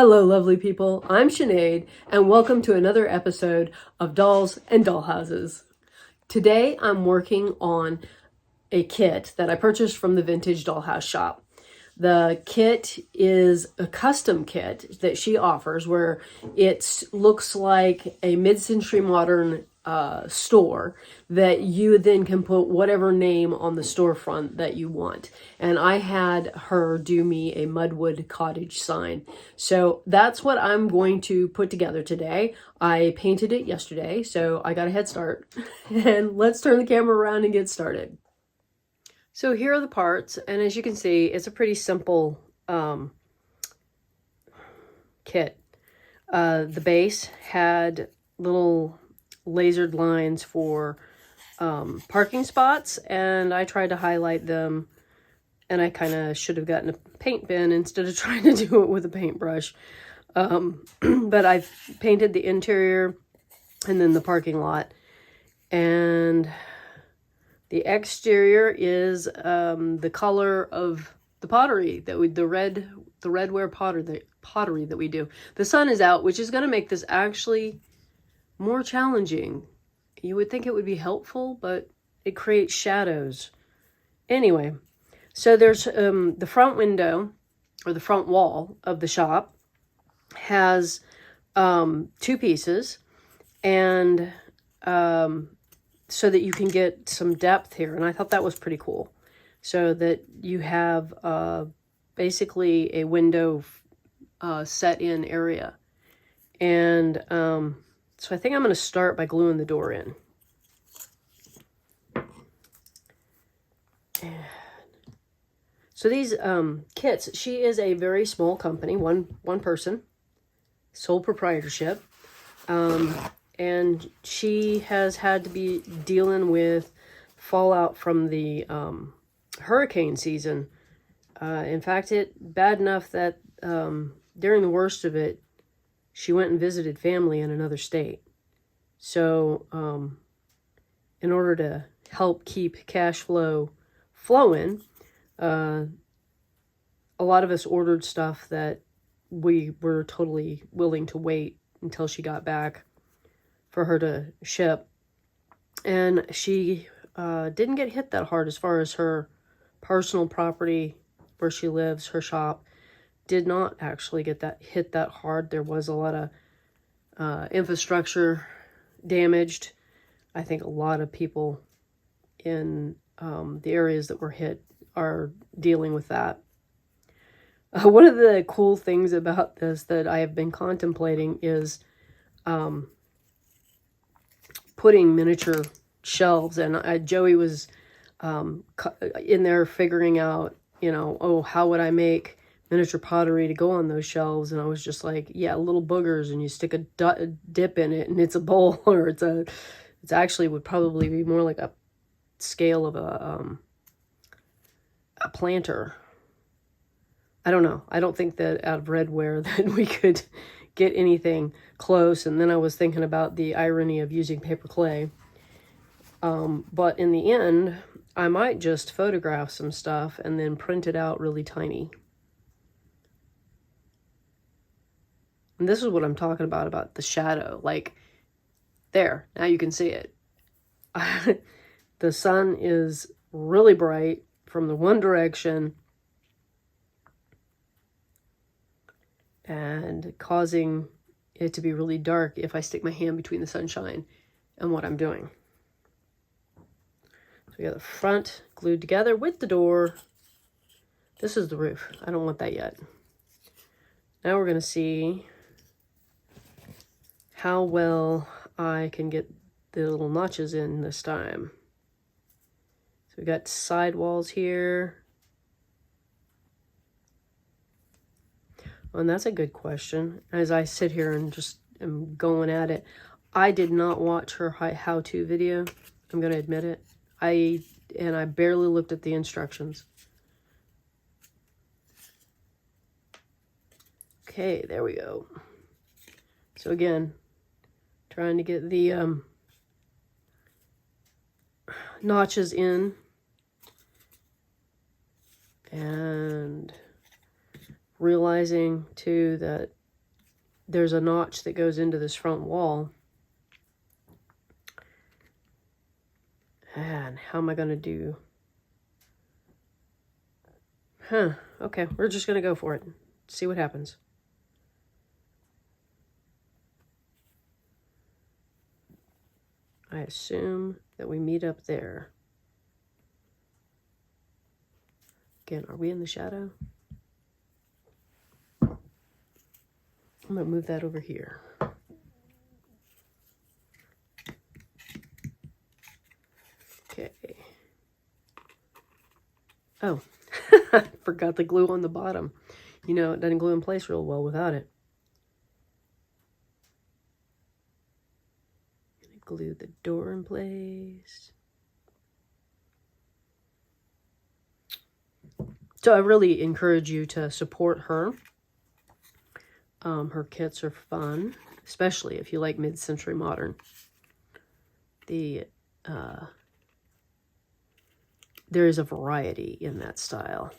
Hello, lovely people. I'm Sinead, and welcome to another episode of Dolls and Dollhouses. Today, I'm working on a kit that I purchased from the Vintage Dollhouse shop. The kit is a custom kit that she offers where it looks like a mid-century modern store that you then can put whatever name on the storefront that you want. And I had her do me a Mudwood cottage sign. So that's what I'm going to put together today. I painted it yesterday, so I got a head start. And let's turn the camera around and get started. So here are the parts, and as you can see, it's a pretty simple kit. The base had little lasered lines for parking spots, and I tried to highlight them, and I kind of should have gotten a paint pen instead of trying to do it with a paintbrush. But I've painted the interior and then the parking lot, and the exterior is the color of the pottery that we, the redware pottery that we do. The sun is out, which is going to make this actually more challenging. You would think it would be helpful, but it creates shadows. Anyway, so there's the front window, or the front wall of the shop has two pieces, and so that you can get some depth here. And I thought that was pretty cool. So that you have basically a window set in area. And so I think I'm going to start by gluing the door in. So these kits, she is a very small company, one person, sole proprietorship. And she has had to be dealing with fallout from the hurricane season. In fact, bad enough that during the worst of it, she went and visited family in another state. So in order to help keep cash flow flowing, a lot of us ordered stuff that we were totally willing to wait until she got back for her to ship. And she didn't get hit that hard as far as her personal property where she lives. Her shop did not actually get hit that hard. There was a lot of infrastructure damaged. I think a lot of people in the areas that were hit are dealing with that. One of the cool things about this that I have been contemplating is putting miniature shelves, and Joey was in there figuring out, oh, how would I make miniature pottery to go on those shelves? And I was just like, yeah, little boogers, and you stick a dip in it, and it's a bowl, or it's actually would probably be more like a scale of a planter. I don't know. I don't think that out of redware that we could get anything close. And then I was thinking about the irony of using paper clay. But in the end, I might just photograph some stuff and then print it out really tiny. And this is what I'm talking about the shadow. Like, there, now you can see it. The sun is really bright from the one direction and causing it to be really dark if I stick my hand between the sunshine and what I'm doing. So we got the front glued together with the door. This is the roof. I don't want that yet. Now we're going to see how well I can get the little notches in this time. So we got side walls here. And that's a good question. As I sit here and just am going at it, I did not watch her how-to video. I'm going to admit it. I barely looked at the instructions. Okay, there we go. So again, trying to get the notches in. And realizing too that there's a notch that goes into this front wall. And how am I going to do? Okay, we're just going to go for it. See what happens. I assume that we meet up there. Again, are we in the shadow? I'm going to move that over here. Okay. Oh, I forgot the glue on the bottom. You know, it doesn't glue in place real well without it. Glue the door in place. So I really encourage you to support her. Her kits are fun, especially if you like mid-century modern. There is a variety in that style.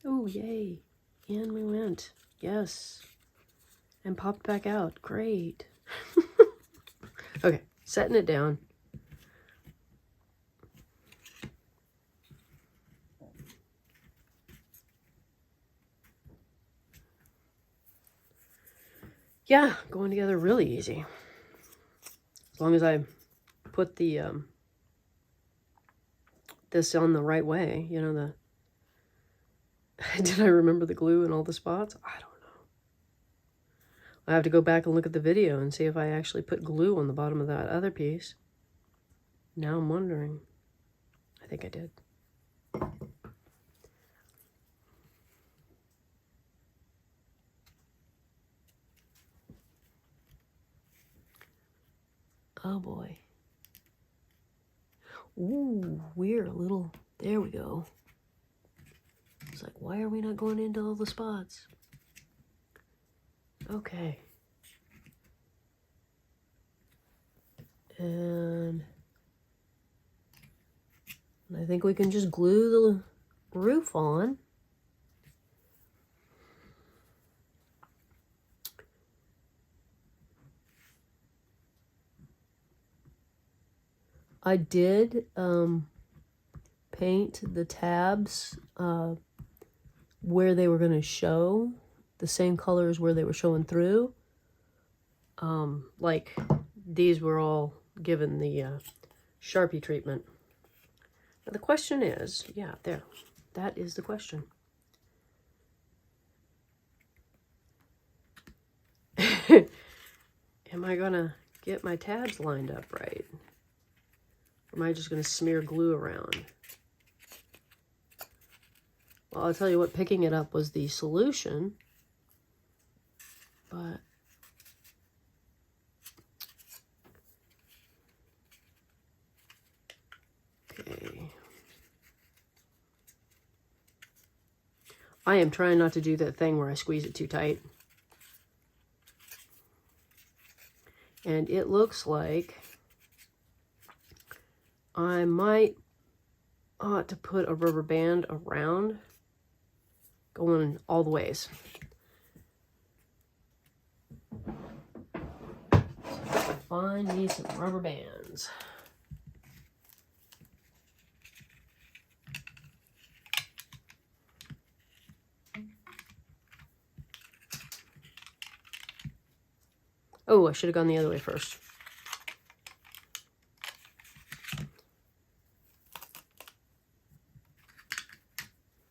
Oh, yay. In we went. Yes. And popped back out. Great. Okay, setting it down. Yeah, going together really easy. As long as I put the this on the right way, you know, did I remember the glue in all the spots? I don't know. I have to go back and look at the video and see if I actually put glue on the bottom of that other piece. Now I'm wondering. I think I did. Oh boy. Ooh, we're a little, there we go. It's like, why are we not going into all the spots? Okay. And I think we can just glue the roof on. I did paint the tabs where they were going to show the same colors where they were showing through. Like these were all given the Sharpie treatment. Now the question is, yeah, there. That is the question. Am I going to get my tabs lined up right? Or am I just going to smear glue around? Well, I'll tell you what, picking it up was the solution. But okay. I am trying not to do that thing where I squeeze it too tight. And it looks like I might ought to put a rubber band around, going all the ways. So find me some rubber bands. Oh, I should have gone the other way first.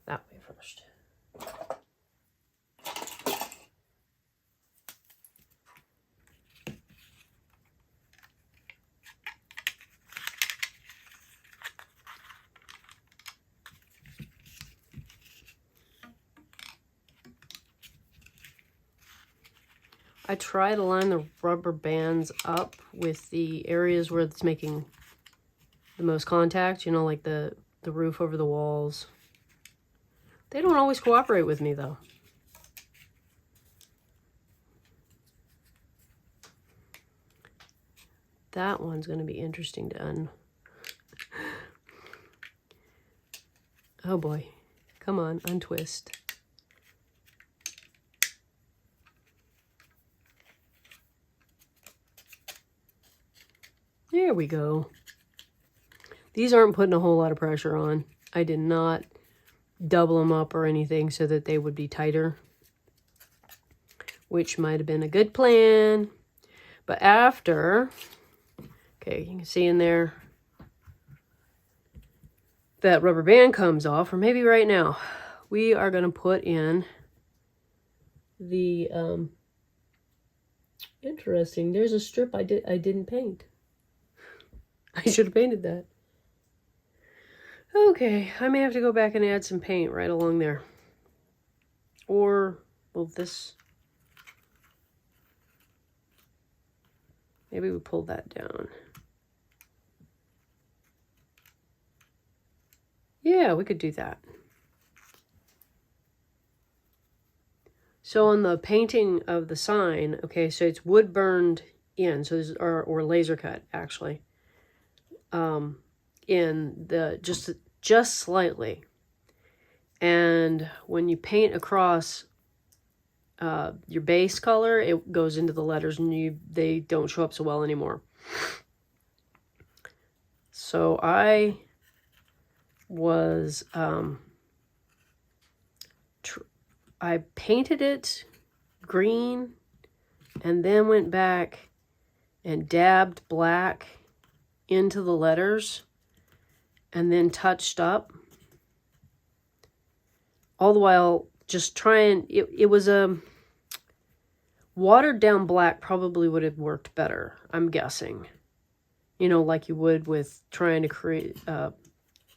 That way first. I try to line the rubber bands up with the areas where it's making the most contact, you know, like the roof over the walls. They don't always cooperate with me, though. That one's going to be interesting to Oh boy. Come on, untwist. There we go. These aren't putting a whole lot of pressure on. I did not double them up or anything so that they would be tighter, which might have been a good plan. But after, okay, you can see in there, that rubber band comes off, or maybe right now, we are going to put in the, interesting, there's a strip I didn't paint. I should have painted that. Okay, I may have to go back and add some paint right along there. Or, well, this, maybe we pull that down. Yeah, we could do that. So on the painting of the sign, okay, so it's wood burned in, so there's, or laser cut actually, in the just slightly. And when you paint across your base color, it goes into the letters and they don't show up so well anymore. So I was I painted it green and then went back and dabbed black into the letters and then touched up, all the while just trying. It was a watered down black, probably would have worked better, I'm guessing, you know, like you would with trying to create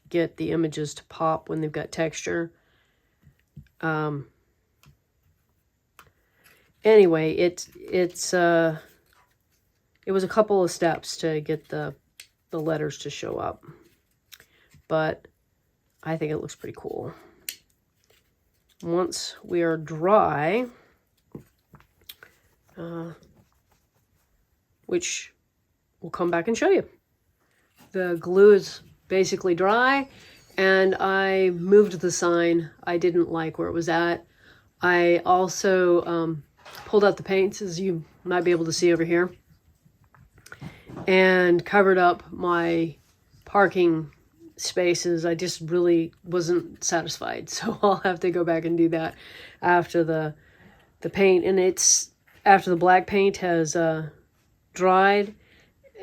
get the images to pop when they've got texture. Anyway, it was a couple of steps to get the letters to show up, but I think it looks pretty cool. Once we are dry, which we'll come back and show you. The glue is basically dry, and I moved the sign. I didn't like where it was at. I also pulled out the paints, as you might be able to see over here, and covered up my parking spaces. I just really wasn't satisfied, so I'll have to go back and do that after the paint, and it's after the black paint has dried.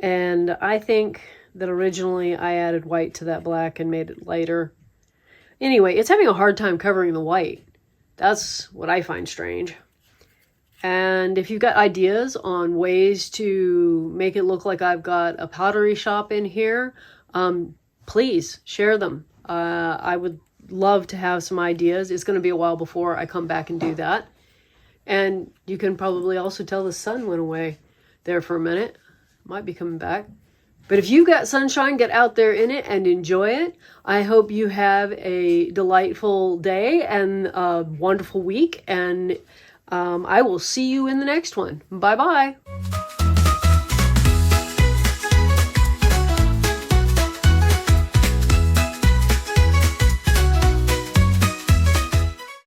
And I think that originally I added white to that black and made it lighter. Anyway, it's having a hard time covering the white. That's what I find strange. And if you've got ideas on ways to make it look like I've got a pottery shop in here, please share them. I would love to have some ideas. It's going to be a while before I come back and do that. And you can probably also tell the sun went away there for a minute. Might be coming back. But if you've got sunshine, get out there in it and enjoy it. I hope you have a delightful day and a wonderful week. And I will see you in the next one. Bye-bye.